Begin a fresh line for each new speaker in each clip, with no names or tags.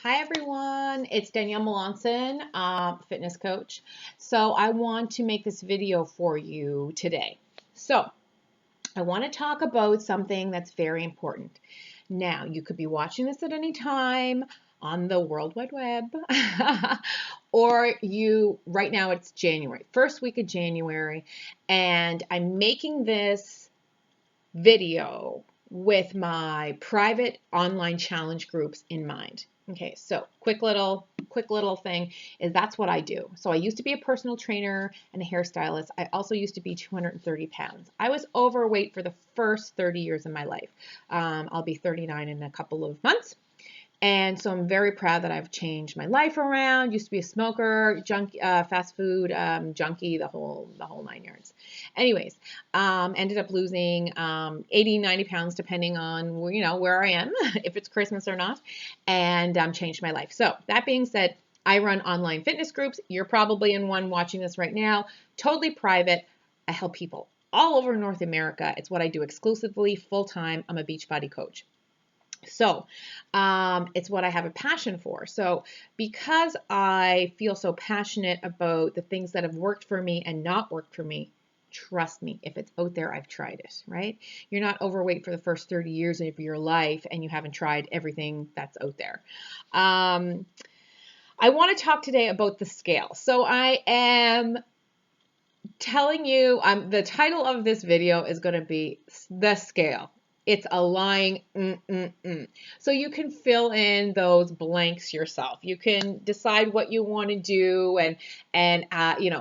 Hi everyone, it's Danielle Melanson, fitness coach. So I want to make this video for you today. So I want to talk about something that's very important. Now, you could be watching this at any time on the World Wide Web, or right now it's January, first week of January, and I'm making this video with my private online challenge groups in mind. Okay, so quick little thing is that's what I do. So I used to be a personal trainer and a hairstylist. I also used to be 230 pounds. I was overweight for the first 30 years of my life. I'll be 39 in a couple of months. And so I'm very proud that I've changed my life around. Used to be a smoker, fast food junkie, the whole 9 yards. Anyways, ended up losing 80, 90 pounds depending on where I am, if it's Christmas or not, and changed my life. So that being said, I run online fitness groups. You're probably in one watching this right now. Totally private. I help people all over North America. It's what I do exclusively, full time. I'm a Beachbody coach. So it's what I have a passion for. So because I feel so passionate about the things that have worked for me and not worked for me, trust me, if it's out there, I've tried it, right? You're not overweight for the first 30 years of your life and you haven't tried everything that's out there. I want to talk today about the scale. So I am telling you, the title of this video is going to be The Scale. It's a lying So you can fill in those blanks yourself. You can decide what you want to do and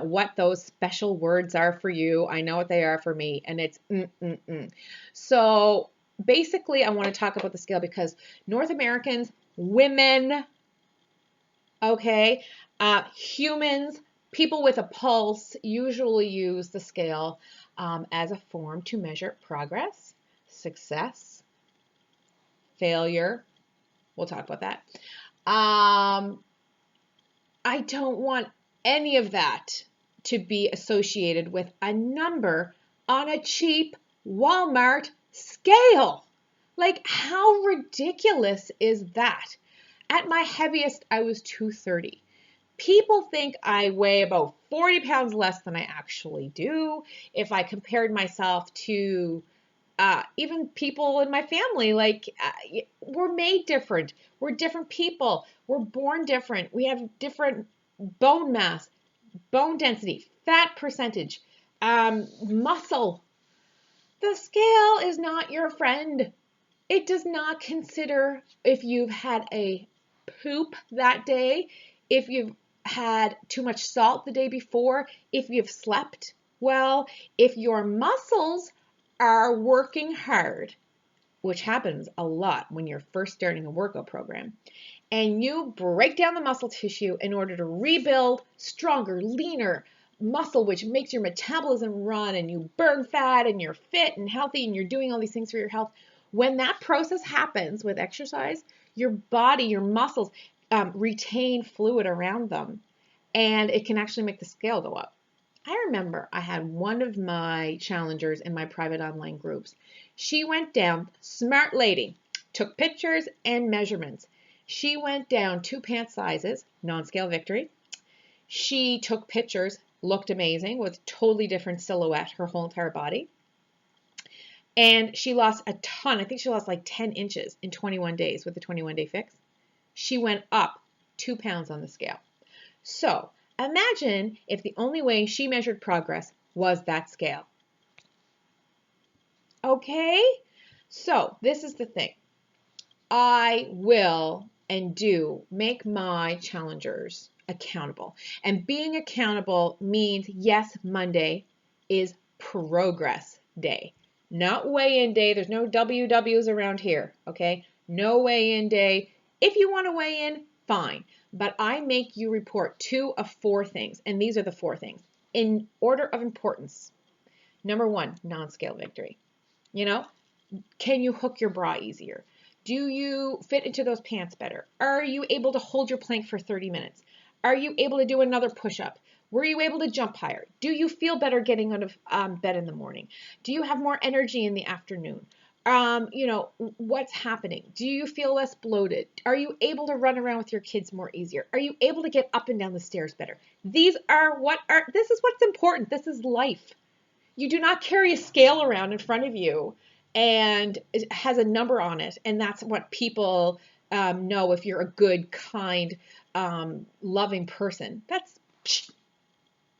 what those special words are for you. I know what they are for me, and it's So basically, I want to talk about the scale because North Americans, women, okay, humans, people with a pulse usually use the scale as a form to measure progress, success, failure. We'll talk about that. I don't want any of that to be associated with a number on a cheap Walmart scale. Like, how ridiculous is that? At my heaviest, I was 230. People think I weigh about 40 pounds less than I actually do. If I compared myself to even people in my family, we're made different. We're different people. We're born different. We have different bone mass, bone density, fat percentage, muscle. The scale is not your friend. It does not consider if you've had a poop that day, if you've had too much salt the day before, if you've slept well, if your muscles are working hard, which happens a lot when you're first starting a workout program, and you break down the muscle tissue in order to rebuild stronger, leaner muscle, which makes your metabolism run and you burn fat and you're fit and healthy and you're doing all these things for your health. When that process happens with exercise, your body, your muscles retain fluid around them, and it can actually make the scale go up. I remember I had one of my challengers in my private online groups. She went down, smart lady, took pictures and measurements. She went down 2 pant sizes, non-scale victory. She took pictures, looked amazing, with totally different silhouette, her whole entire body. And she lost a ton. I think she lost like 10 inches in 21 days with the 21-day fix. She went up 2 pounds on the scale. So imagine if the only way she measured progress was that scale. Okay? So this is the thing. I will and do make my challengers accountable. And being accountable means, yes, Monday is progress day, not weigh-in day. There's no WWs around here, okay? No weigh-in day. If you want to weigh in, fine. But I make you report 2 of 4 things, and these are the 4 things in order of importance. Number 1, non-scale victory. Can you hook your bra easier? Do you fit into those pants better? Are you able to hold your plank for 30 minutes? Are you able to do another push-up? Were you able to jump higher? Do you feel better getting out of bed in the morning? Do you have more energy in the afternoon? You know, what's happening? Do you feel less bloated? Are you able to run around with your kids more easier? Are you able to get up and down the stairs better? This is what's important. This is life. You do not carry a scale around in front of you and it has a number on it. And that's what people know if you're a good, kind, loving person. That's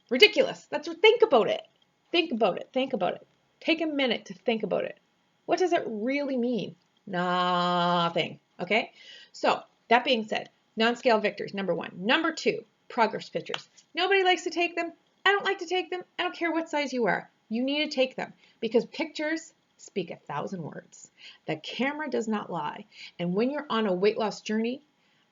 ridiculous. Think about it. Think about it. Think about it. Take a minute to think about it. What does it really mean? Nothing. Okay? So, that being said, non-scale victories, number 1. Number 2, progress pictures. Nobody likes to take them. I don't like to take them. I don't care what size you are. You need to take them because pictures speak 1,000 words. The camera does not lie. And when you're on a weight loss journey,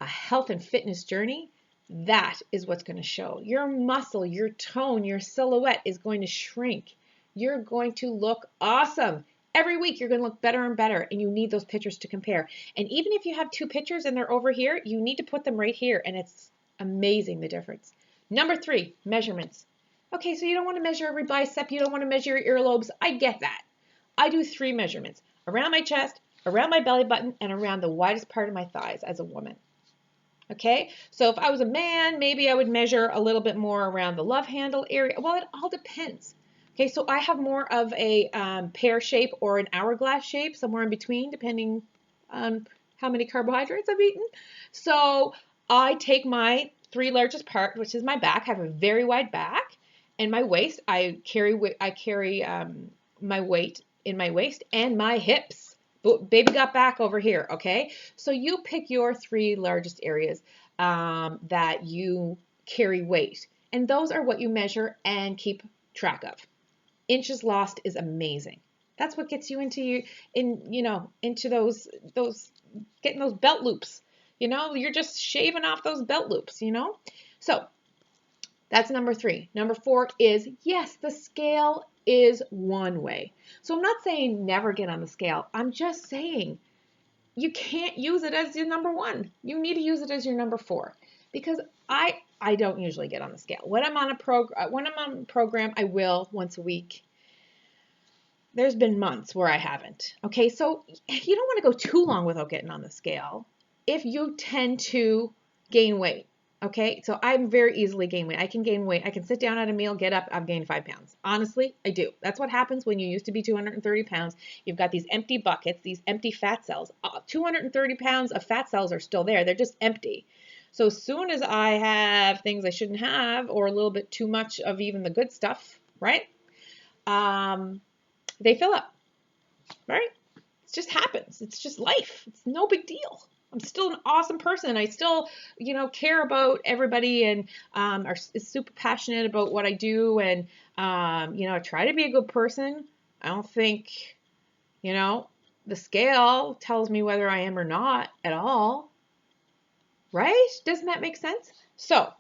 a health and fitness journey, that is what's going to show. Your muscle, your tone, your silhouette is going to shrink. You're going to look awesome. Every week you're going to look better and better, and you need those pictures to compare. And even if you have 2 pictures and they're over here, you need to put them right here, and it's amazing the difference. Number 3, measurements. Okay, so you don't want to measure every bicep, you don't want to measure your earlobes. I get that. I do 3 measurements: around my chest, around my belly button, and around the widest part of my thighs as a woman. Okay, so if I was a man, maybe I would measure a little bit more around the love handle area. Well, it all depends. Okay, so I have more of a pear shape or an hourglass shape, somewhere in between, depending on how many carbohydrates I've eaten. So I take my 3 largest part, which is my back. I have a very wide back, and my waist. I carry my weight in my waist and my hips. Baby got back over here, okay? So you pick your 3 largest areas that you carry weight, and those are what you measure and keep track of. Inches lost is amazing. That's what gets you into those getting those belt loops. You know, you're just shaving off those belt loops, you know? So that's number 3. Number 4 is, yes, the scale is one way. So I'm not saying never get on the scale. I'm just saying you can't use it as your number 1. You need to use it as your number 4, because I don't usually get on the scale. When I'm on a program, I will once a week. There's been months where I haven't. Okay, so you don't want to go too long without getting on the scale if you tend to gain weight. Okay, so I'm very easily gain weight. I can gain weight. I can sit down at a meal, get up, I've gained 5 pounds. Honestly, I do. That's what happens when you used to be 230 pounds. You've got these empty buckets, these empty fat cells. 230 pounds of fat cells are still there. They're just empty. So as soon as I have things I shouldn't have, or a little bit too much of even the good stuff, right? They fill up, right? It just happens. It's just life. It's no big deal. I'm still an awesome person. I still, care about everybody and is super passionate about what I do. And, I try to be a good person. I don't think, the scale tells me whether I am or not at all. Right? Doesn't that make sense? So,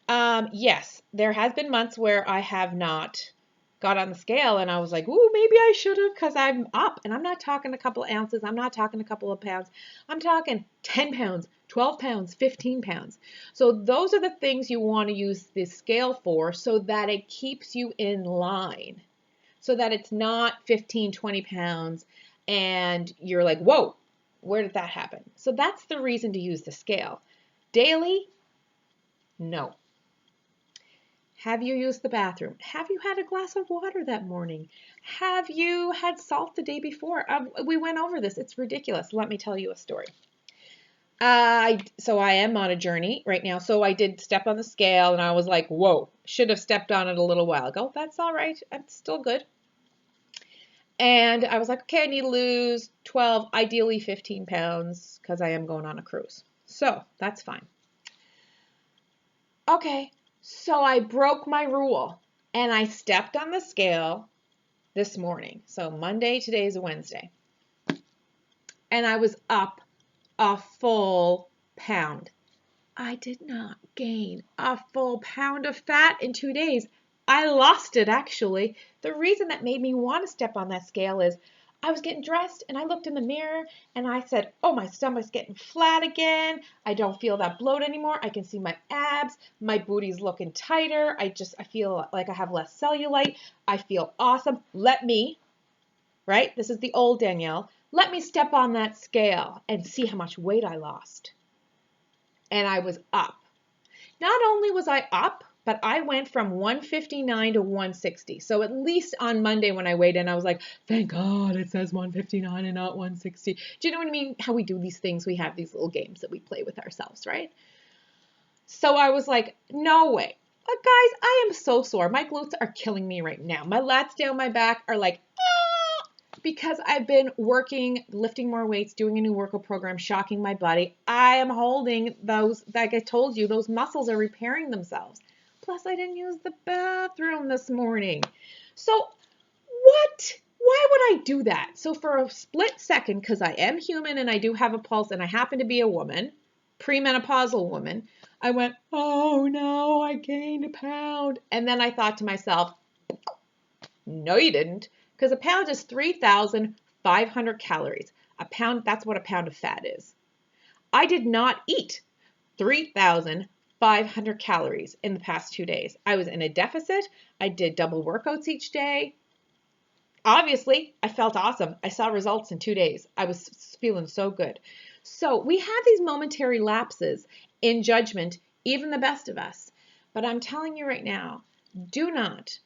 yes, there has been months where I have not got on the scale and I was like, ooh, maybe I should have, because I'm up. And I'm not talking a couple of ounces. I'm not talking a couple of pounds. I'm talking 10 pounds, 12 pounds, 15 pounds. So those are the things you want to use the scale for, so that it keeps you in line, so that it's not 15, 20 pounds and you're like, whoa, where did that happen? So that's the reason to use the scale. Daily? No. Have you used the bathroom? Have you had a glass of water that morning? Have you had salt the day before? We went over this. It's ridiculous. Let me tell you a story. So I am on a journey right now. So I did step on the scale and I was like, whoa, should have stepped on it a little while ago. That's all right. It's still good. And I was like, okay, I need to lose 12, ideally 15 pounds, because I am going on a cruise. So that's fine. Okay. So I broke my rule and I stepped on the scale this morning. So Monday, today's a Wednesday. And I was up a full pound. I did not gain a full pound of fat in 2 days. I lost it, actually. The reason that made me want to step on that scale is I was getting dressed and I looked in the mirror and I said, oh, my stomach's getting flat again. I don't feel that bloat anymore. I can see my abs. My booty's looking tighter. I feel like I have less cellulite. I feel awesome. Let me right? This is the old Danielle. Let me step on that scale and see how much weight I lost. And I was up. Not only was I up, but I went from 159 to 160. So at least on Monday when I weighed in, I was like, thank God it says 159 and not 160. Do you know what I mean? How we do these things, we have these little games that we play with ourselves, right? So I was like, no way. But guys, I am so sore. My glutes are killing me right now. My lats down my back are like, ah, because I've been working, lifting more weights, doing a new workout program, shocking my body. I am holding those, like I told you, those muscles are repairing themselves. Plus, I didn't use the bathroom this morning. So what? Why would I do that? So for a split second, because I am human and I do have a pulse and I happen to be a woman, premenopausal woman, I went, oh no, I gained a pound. And then I thought to myself, no, you didn't, because a pound is 3,500 calories. A pound, that's what a pound of fat is. I did not eat 3,500 calories in the past 2 days. I was in a deficit. I did double workouts each day. Obviously, I felt awesome. I saw results in 2 days. I was feeling so good. So we have these momentary lapses in judgment, even the best of us. But I'm telling you right now, do not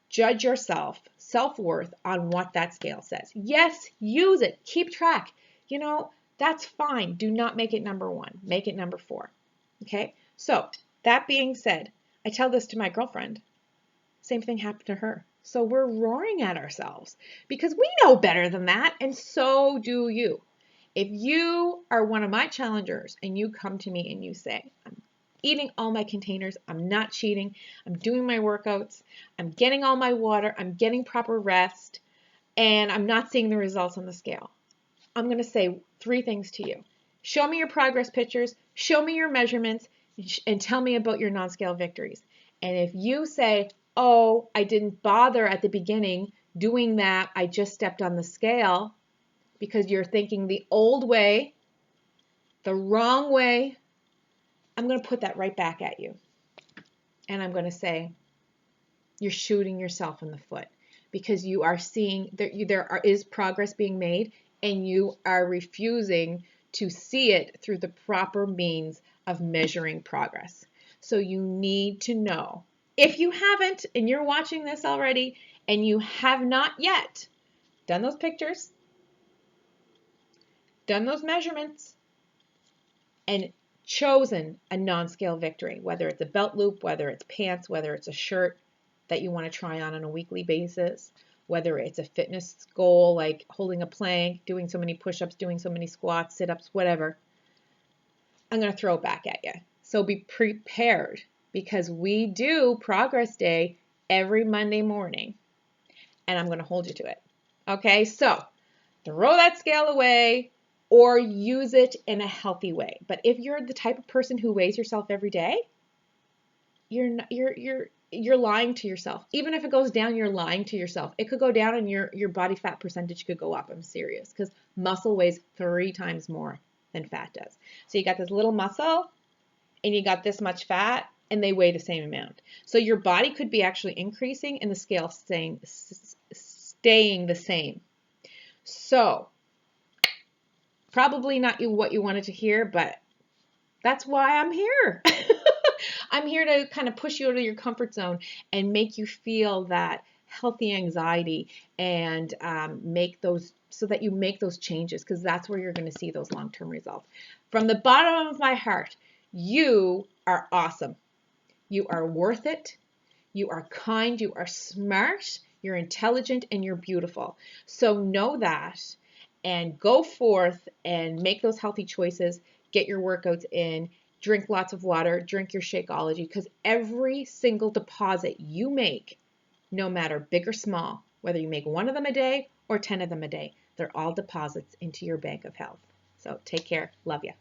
judge yourself, self-worth on what that scale says. Yes, use it. Keep track. You know, that's fine. Do not make it number 1. Make it number 4. Okay? So that being said, I tell this to my girlfriend. Same thing happened to her. So we're roaring at ourselves because we know better than that, and so do you. If you are one of my challengers and you come to me and you say, I'm eating all my containers, I'm not cheating, I'm doing my workouts, I'm getting all my water, I'm getting proper rest, and I'm not seeing the results on the scale, I'm going to say 3 things to you. Show me your progress pictures, show me your measurements, and tell me about your non-scale victories. And if you say, oh, I didn't bother at the beginning doing that, I just stepped on the scale, because you're thinking the old way, the wrong way, I'm going to put that right back at you. And I'm going to say, you're shooting yourself in the foot, because you are seeing there is progress being made, and you are refusing to see it through the proper means of measuring progress. So you need to know, if you haven't and you're watching this already and you have not yet done those pictures, done those measurements, and chosen a non-scale victory, whether it's a belt loop, whether it's pants, whether it's a shirt that you want to try on a weekly basis, whether it's a fitness goal like holding a plank, doing so many push-ups, doing so many squats, sit-ups, whatever, I'm going to throw it back at you. So be prepared, because we do Progress Day every Monday morning, and I'm going to hold you to it. Okay, so throw that scale away or use it in a healthy way. But if you're the type of person who weighs yourself every day, you're lying to yourself. Even if it goes down, you're lying to yourself. It could go down and your body fat percentage could go up. I'm serious, because muscle weighs 3 times more than fat does. So you got this little muscle and you got this much fat, and they weigh the same amount. So your body could be actually increasing and the scale staying the same. So probably not what you wanted to hear, but that's why I'm here. I'm here to kind of push you out of your comfort zone and make you feel that healthy anxiety, and make those, so that you make those changes, because that's where you're going to see those long-term results. From the bottom of my heart, you are awesome. You are worth it. You are kind. You are smart. You're intelligent, and you're beautiful. So know that, and go forth and make those healthy choices. Get your workouts in. Drink lots of water. Drink your Shakeology, because every single deposit you make, no matter big or small, whether you make 1 of them a day or 10 of them a day, they're all deposits into your bank of health. So take care. Love you.